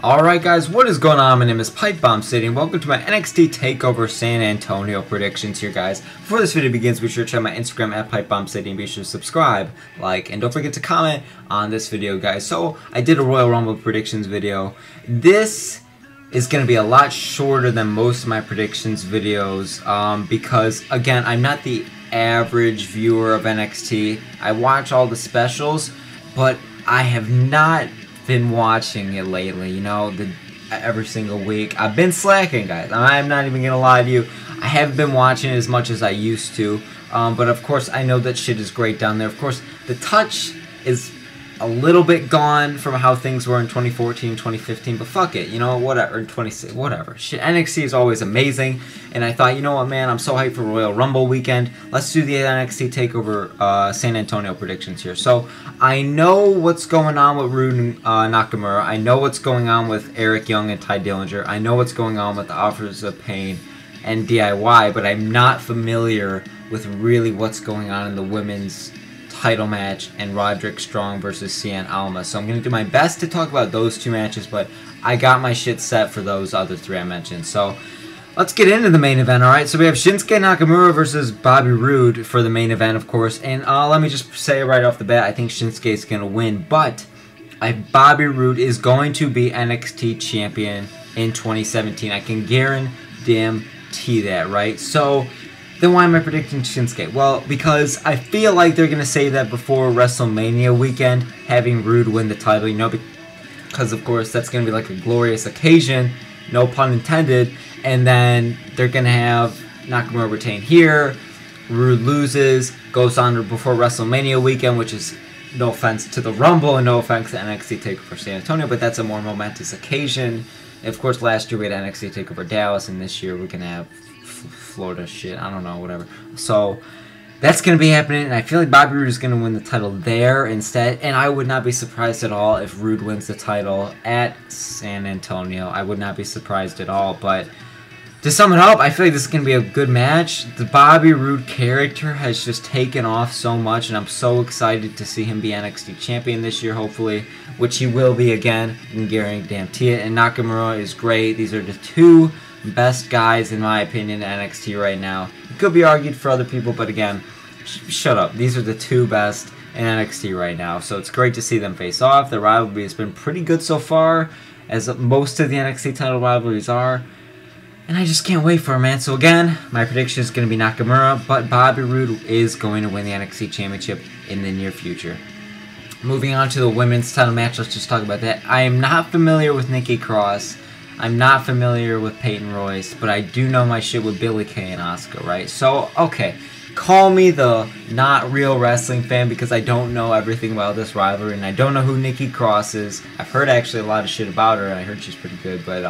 Alright guys, what is going on? My name is Pipe Bomb City and welcome to my NXT TakeOver San Antonio predictions here, guys. Before this video begins, be sure to check my Instagram at Pipe Bomb City and be sure to subscribe, like, and don't forget to comment on this video, guys. So, I did a Royal Rumble predictions video. This is going to be a lot shorter than most of my predictions videos because, again, I'm not the average viewer of NXT. I watch all the specials, but I have not been watching it lately, you know, every single week. I've been slacking, guys. I'm not even gonna lie to you. I haven't been watching it as much as I used to, but of course I know that shit is great down there. Of course, the touch is a little bit gone from how things were in 2014, 2015, but fuck it, you know, whatever, 26, whatever. Shit, NXT is always amazing, and I thought, you know what, man, I'm so hyped for Royal Rumble weekend. Let's do the NXT TakeOver San Antonio predictions here. So, I know what's going on with Rude and Nakamura. I know what's going on with Eric Young and Ty Dillinger. I know what's going on with the Authors of Pain and DIY, but I'm not familiar with really what's going on in the women's title match and Roderick Strong versus Cien Almas. So I'm going to do my best to talk about those two matches, but I got my shit set for those other three I mentioned. So let's get into the main event, alright? So we have Shinsuke Nakamura versus Bobby Roode for the main event, of course. And let me just say right off the bat, I think Shinsuke is going to win, but Bobby Roode is going to be NXT champion in 2017. I can guarantee that, right? So then why am I predicting Shinsuke? Well, because I feel like they're going to say that before WrestleMania weekend, having Roode win the title, you know, because of course that's going to be like a glorious occasion, no pun intended, and then they're going to have Nakamura retain here, Roode loses, goes on before WrestleMania weekend, which is no offense to the Rumble and no offense to NXT TakeOver San Antonio, but that's a more momentous occasion. And of course, last year we had NXT TakeOver Dallas, and this year we're going to have Florida shit, I don't know, whatever. So that's going to be happening, and I feel like Bobby Roode is going to win the title there instead, and I would not be surprised at all if Roode wins the title at San Antonio. I would not be surprised at all, but to sum it up, I feel like this is going to be a good match. The Bobby Roode character has just taken off so much, and I'm so excited to see him be NXT champion this year, hopefully, which he will be again. I can guarantee it. And Nakamura is great. These are the two best guys, in my opinion, in NXT right now. It could be argued for other people, but again, shut up. These are the two best in NXT right now, so it's great to see them face off. The rivalry has been pretty good so far, as most of the NXT title rivalries are. And I just can't wait for it, man. So again, my prediction is going to be Nakamura, but Bobby Roode is going to win the NXT Championship in the near future. Moving on to the women's title match, let's just talk about that. I am not familiar with Nikki Cross. I'm not familiar with Peyton Royce, but I do know my shit with Billie Kay and Asuka, right? So, okay, call me the not real wrestling fan because I don't know everything about this rivalry, and I don't know who Nikki Cross is. I've heard actually a lot of shit about her, and I heard she's pretty good, but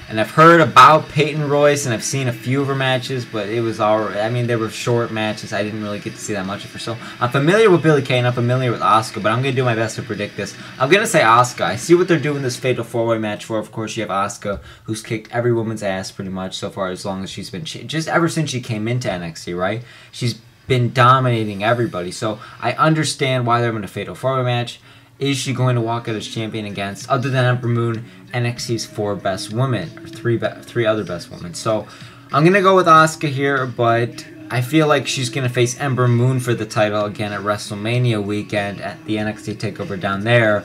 and I've heard about Peyton Royce, and I've seen a few of her matches, but it was alright. I mean, they were short matches. I didn't really get to see that much of her. So I'm familiar with Billie Kay, and I'm familiar with Asuka, but I'm going to do my best to predict this. I'm going to say Asuka. I see what they're doing this Fatal 4-Way match for. Of course, you have Asuka, who's kicked every woman's ass pretty much so far, as long as she's been... just ever since she came into NXT, right? She's been dominating everybody. So I understand why they're in a Fatal 4-Way match. Is she going to walk out as champion against, other than Ember Moon, NXT's 4 best women, or three other best women? So I'm going to go with Asuka here, but I feel like she's going to face Ember Moon for the title again at WrestleMania weekend at the NXT TakeOver down there.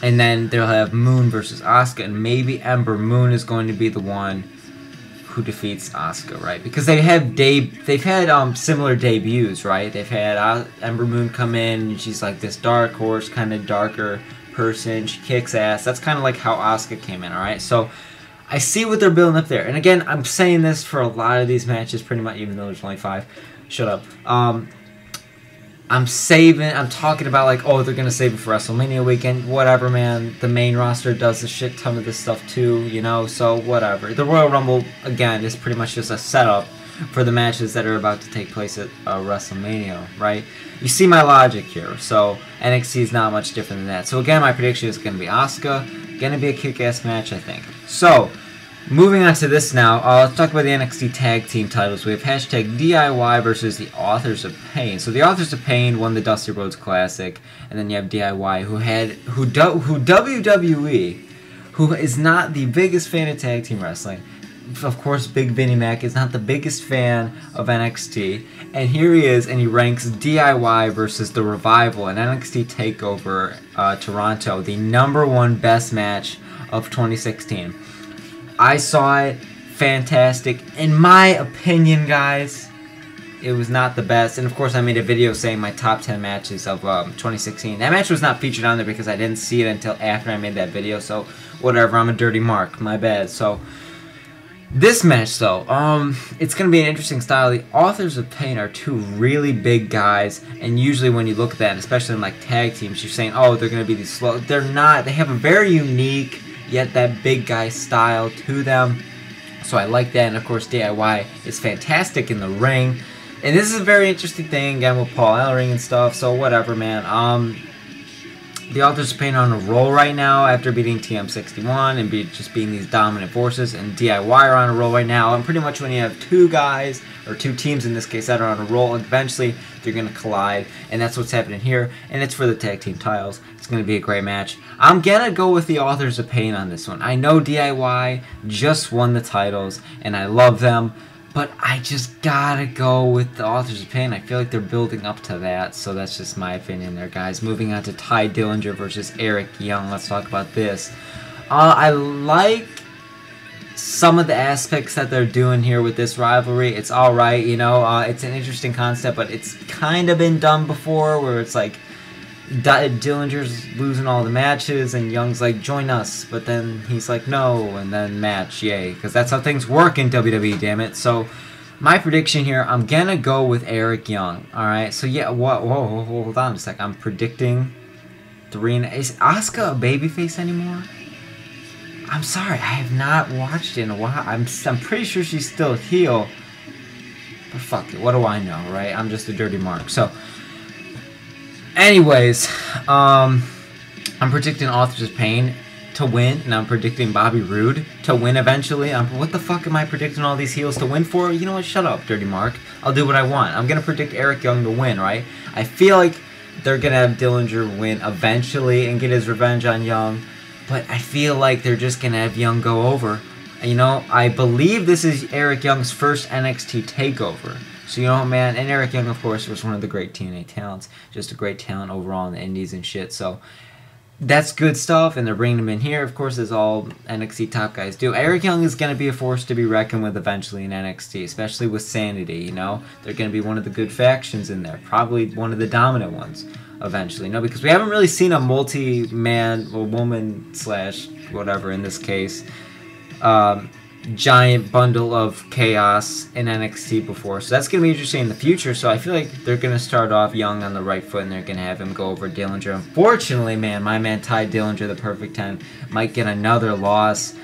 And then they'll have Moon versus Asuka, and maybe Ember Moon is going to be the one who defeats Asuka, right? Because they've had similar debuts, right? They've had Ember Moon come in, and she's like this dark horse, kind of darker person. She kicks ass. That's kind of like how Asuka came in, alright? So I see what they're building up there. And again, I'm saying this for a lot of these matches, pretty much, even though there's only 5. Shut up. I'm talking about like, oh, they're going to save it for WrestleMania weekend. Whatever, man. The main roster does a shit ton of this stuff too, you know, so whatever. The Royal Rumble, again, is pretty much just a setup for the matches that are about to take place at WrestleMania, right? You see my logic here, so NXT is not much different than that. So again, my prediction is going to be Asuka. Going to be a kick-ass match, I think. So, moving on to this now, let's talk about the NXT Tag Team titles. We have hashtag DIY versus the Authors of Pain. So the Authors of Pain won the Dusty Rhodes Classic, and then you have DIY, who WWE who is not the biggest fan of tag team wrestling. Of course, Big Vinnie Mac is not the biggest fan of NXT, and here he is, and he ranks DIY versus The Revival in NXT TakeOver Toronto, the #1 best match of 2016. I saw it, fantastic. In my opinion, guys, it was not the best, and of course I made a video saying my top 10 matches of 2016. That match was not featured on there because I didn't see it until after I made that video, so whatever, I'm a dirty mark, my bad. So this match, though, it's going to be an interesting style. The Authors of Pain are two really big guys, and usually when you look at that, especially in like tag teams, you're saying, oh, they're going to be these slow. They're not. They have a very unique, yet that big guy style to them. So I like that, and of course DIY is fantastic in the ring. And this is a very interesting thing, again, with Paul Ellering and stuff, so whatever, man. The Authors of Pain are on a roll right now after beating TM61 and just being these dominant forces, and DIY are on a roll right now. And pretty much when you have two guys, or two teams in this case, that are on a roll, eventually they're going to collide, and that's what's happening here, and it's for the tag team titles. It's going to be a great match. I'm going to go with the Authors of Pain on this one. I know DIY just won the titles, and I love them, but I just gotta go with the Authors of Pain. I feel like they're building up to that, so that's just my opinion there, guys. Moving on to Ty Dillinger versus Eric Young. Let's talk about this. I like some of the aspects that they're doing here with this rivalry. It's alright, you know. It's an interesting concept, but it's kind of been done before, where it's like Dillinger's losing all the matches and Young's like, join us, but then he's like, no, and then match, yay, because that's how things work in WWE, damn it. So my prediction here, I'm gonna go with Eric Young. Alright, so yeah, whoa, hold on a sec. I'm predicting 3 and is Asuka a babyface anymore? I'm sorry, I have not watched it in a while. I'm pretty sure she's still a heel, but fuck it, what do I know, right? I'm just a dirty mark. So anyways, I'm predicting Authors of Pain to win, and I'm predicting Bobby Roode to win eventually. What the fuck am I predicting all these heels to win for? You know what? Shut up, dirty mark. I'll do what I want. I'm going to predict Eric Young to win, right? I feel like they're going to have Dillinger win eventually and get his revenge on Young, but I feel like they're just going to have Young go over. You know, I believe this is Eric Young's first NXT TakeOver. So, you know, man, and Eric Young, of course, was one of the great TNA talents. Just a great talent overall in the indies and shit. So, that's good stuff, and they're bringing him in here, of course, as all NXT top guys do. Eric Young is going to be a force to be reckoned with eventually in NXT, especially with Sanity, you know? They're going to be one of the good factions in there. Probably one of the dominant ones eventually, you know? Because we haven't really seen a multi-man or woman slash whatever in this case, giant bundle of chaos in NXT before, so that's going to be interesting in the future. So I feel like they're going to start off Young on the right foot, and they're going to have him go over Dillinger. Unfortunately, man, my man Ty Dillinger, the Perfect 10, might get another loss.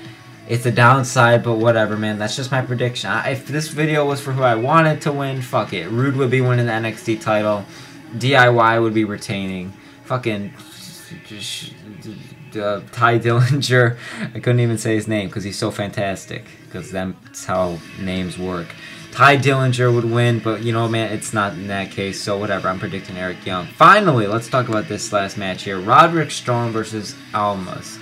It's a downside, but whatever, man. That's just my prediction. If this video was for who I wanted to win, fuck it. Rude would be winning the NXT title. DIY would be retaining. Fucking Ty Dillinger, I couldn't even say his name because he's so fantastic, because that's how names work. Ty Dillinger would win, but you know, man, it's not in that case, so whatever. I'm predicting Eric Young. Finally, let's talk about this last match here. Roderick Strong versus Almas.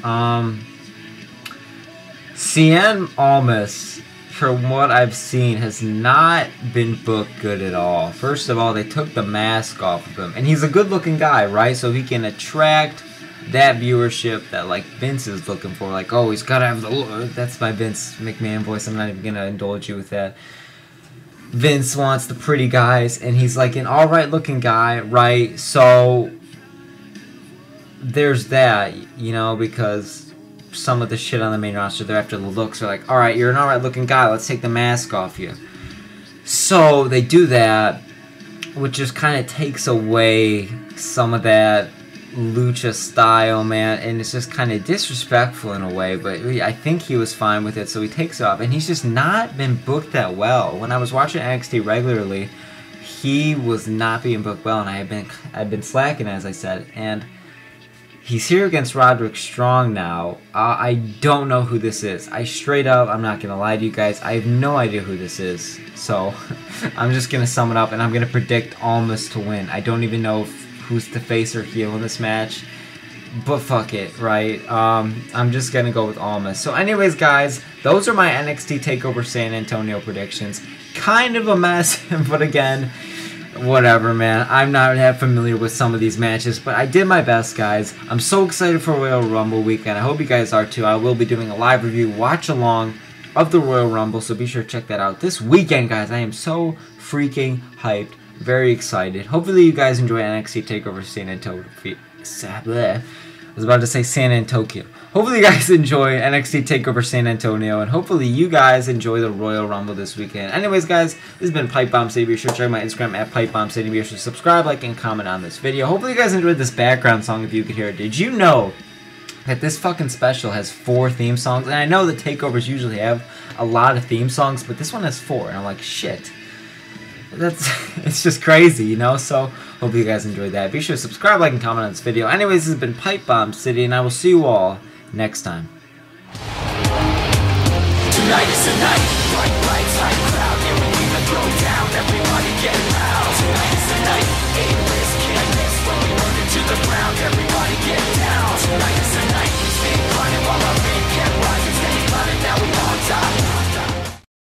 Cien Almas, from what I've seen, has not been booked good at all. First of all, they took the mask off of him, and he's a good-looking guy, right? So he can attract that viewership that like Vince is looking for. Like, oh, he's gotta have the look. That's my Vince McMahon voice. I'm not even gonna indulge you with that. Vince wants the pretty guys, and he's like an alright looking guy, right? So there's that, you know, because some of the shit on the main roster, they're after the looks. They're like, alright, you're an alright looking guy, let's take the mask off you. So they do that, which just kind of takes away some of that lucha style, man, and it's just kind of disrespectful in a way, but I think he was fine with it, so he takes it off, and he's just not been booked that well. When I was watching NXT regularly, he was not being booked well, and I've been slacking, as I said, and he's here against Roderick Strong now. I don't know who this is. I straight up, I'm not gonna lie to you guys, I have no idea who this is, so I'm just gonna sum it up, and I'm gonna predict Almas to win. I don't even know who's the face or heel in this match. but fuck it, right? I'm just gonna go with Almas. So anyways, guys, those are my NXT TakeOver San Antonio predictions. Kind of a mess, but again, whatever, man. I'm not that familiar with some of these matches, but I did my best, guys. I'm so excited for Royal Rumble weekend. I hope you guys are too. I will be doing a live review, watch along of the Royal Rumble, so be sure to check that out this weekend, guys. I am so freaking hyped. Very excited. Hopefully you guys enjoy NXT TakeOver San Antonio. I was about to say San Antonio. Hopefully you guys enjoy NXT TakeOver San Antonio, and hopefully you guys enjoy the Royal Rumble this weekend. Anyways, guys, this has been Pipe Bomb City. Be sure to check my Instagram at Pipe Bomb City. Be sure to subscribe, like, and comment on this video. Hopefully you guys enjoyed this background song if you could hear it. Did you know that this fucking special has 4 theme songs? And I know that takeovers usually have a lot of theme songs, but this one has 4, and I'm like, shit. It's just crazy, you know? So, hope you guys enjoyed that. Be sure to subscribe, like, and comment on this video. Anyways, this has been Pipe Bomb City, and I will see you all next time. Tonight is the night, bright lights, high crowd, yeah, we even throw down, everybody get loud. Tonight is the